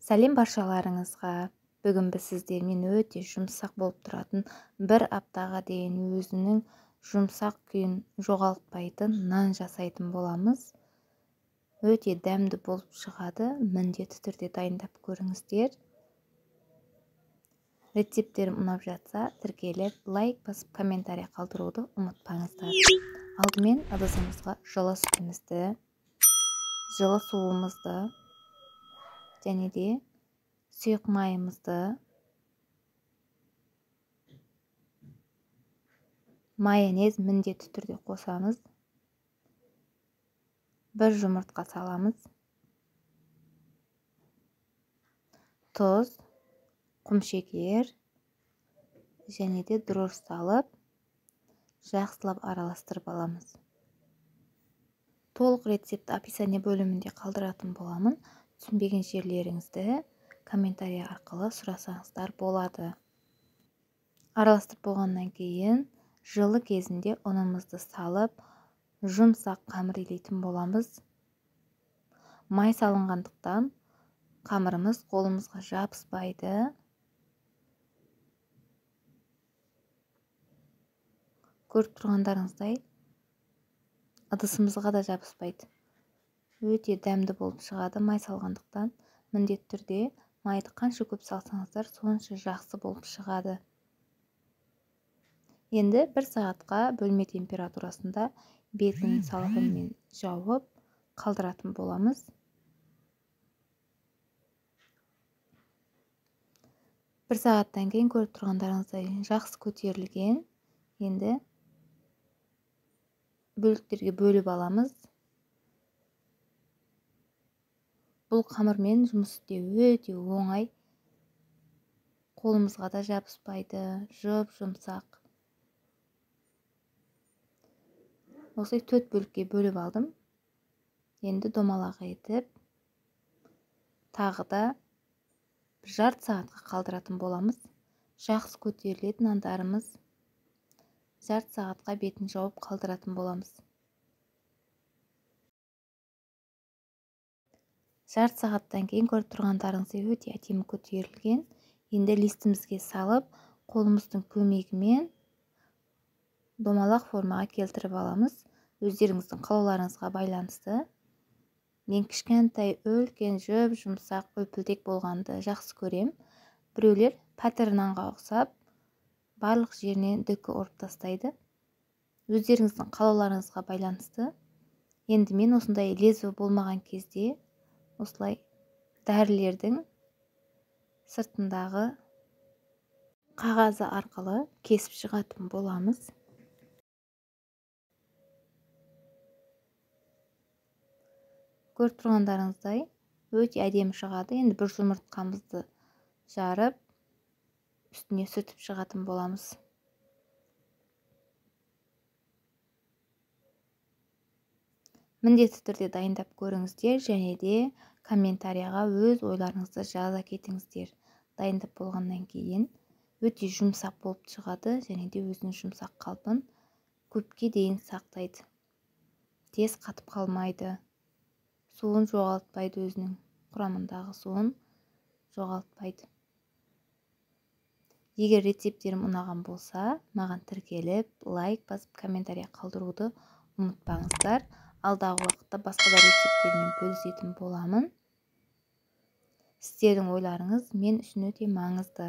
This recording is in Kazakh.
Сәлем баршаларыңызға. Бүгін біз сіздермен өте жұмсақ болып тұратын бір аптаға дейін өзінің жұмсақ күйін жоғалтпайтын нан жасайтын боламыз. Өте дәмді болып шығады. Міндетті түрде дайындап көріңіздер. Рецептерім ұнап жатса, тіркеліп, лайк басып, комментарий қалдыруды ұмытпаңыздар. Алдымен ыдысымызға жылы сүтімізді, жылы суымызды және де сұйық майымызды, майонез міндетті түрде қосамыз. Бір жұмыртқа саламыз. Тұз, құмшекер және де дрожж салып, жақсылап араластырып аламыз. Толық рецепт описание бөлімінде қалдыратын боламын. Түсінбеген жерлеріңізді комментарий арқылы сұрасаңыздар болады. Араластырып болғаннан кейін жылы кезінде ұнымызды салып, жұмсақ қамыр илейтін боламыз. Май салынғандықтан қамырымыз қолымызға жабыспайды. Көріп тұрғандарыңыздай, ыдысымызға да жабыспайды. Өте дәмді болып шығады май салғандықтан. Міндетті түрде майды қанша көп салсаңыздар, сонша жақсы болып шығады. Енді 1 сағатқа бөлме температурасында бетін салфанмен жауып қалдыратын боламыз. Бір сағаттан кейін көріп тұрғандарыңыздай жақсы көтерілген. Енді бөліктерге бөліп аламыз. Бұл қамырмен жұмыс істеу өте оңай. Қолымызға да жабыспайды, жұмсақ. Осылай 4 бөлікке бөліп алдым. Енді домалақ етіп, тағы да жарты сағатқа қалдыратын боламыз. Жақсы көтерілетін нандарымыз жарты сағатқа бетін жауып қалдыратын боламыз. Жарты сағаттан кейін көріп тұрғандарыңыздай өте әдемі көтерілген. Енді листімізге салып, қолымыздың көмегімен домалақ формаға келтіріп аламыз. Өздеріңіздің қалауларыңызға байланысты. Мен кішкентай үлкен жұмсақ үлпілдек болғанды жақсы көрем. Біреулер пәтер нанға ұқсап, барлық жерінен дүкі ұрып тастайды. Өздеріңіздің қалауларыңызға байланысты. Енді мен осындай лезві болмаған кезде осылай дәрілердің сыртындағы қағазы арқылы кесіп шығатын боламыз. Көріп тұрғандарыңыздай өте әдемі шығады. Енді бір жұмыртқамызды жарып, үстіне сүртіп шығатын боламыз. Міндетті түрде дайындап көріңіздер және де комментарияға өз ойларыңызды жаза кетіңіздер. Дайындап болғаннан кейін өте жұмсақ болып шығады және де өзінің жұмсақ қалпын көпке дейін сақтайды. Тез қатып қалмайды. Суын жоғалтпайды, өзінің құрамындағы суын жоғалтпайды. Егер рецептерім ұнаған болса, маған тіркеліп, лайк басып, комментарий қалдыруды ұмытпаңыздар. Алдағы уақытта басқа да рецептермен бөлісетін боламын. Сіздердің ойларыңыз мен үшін өте маңызды.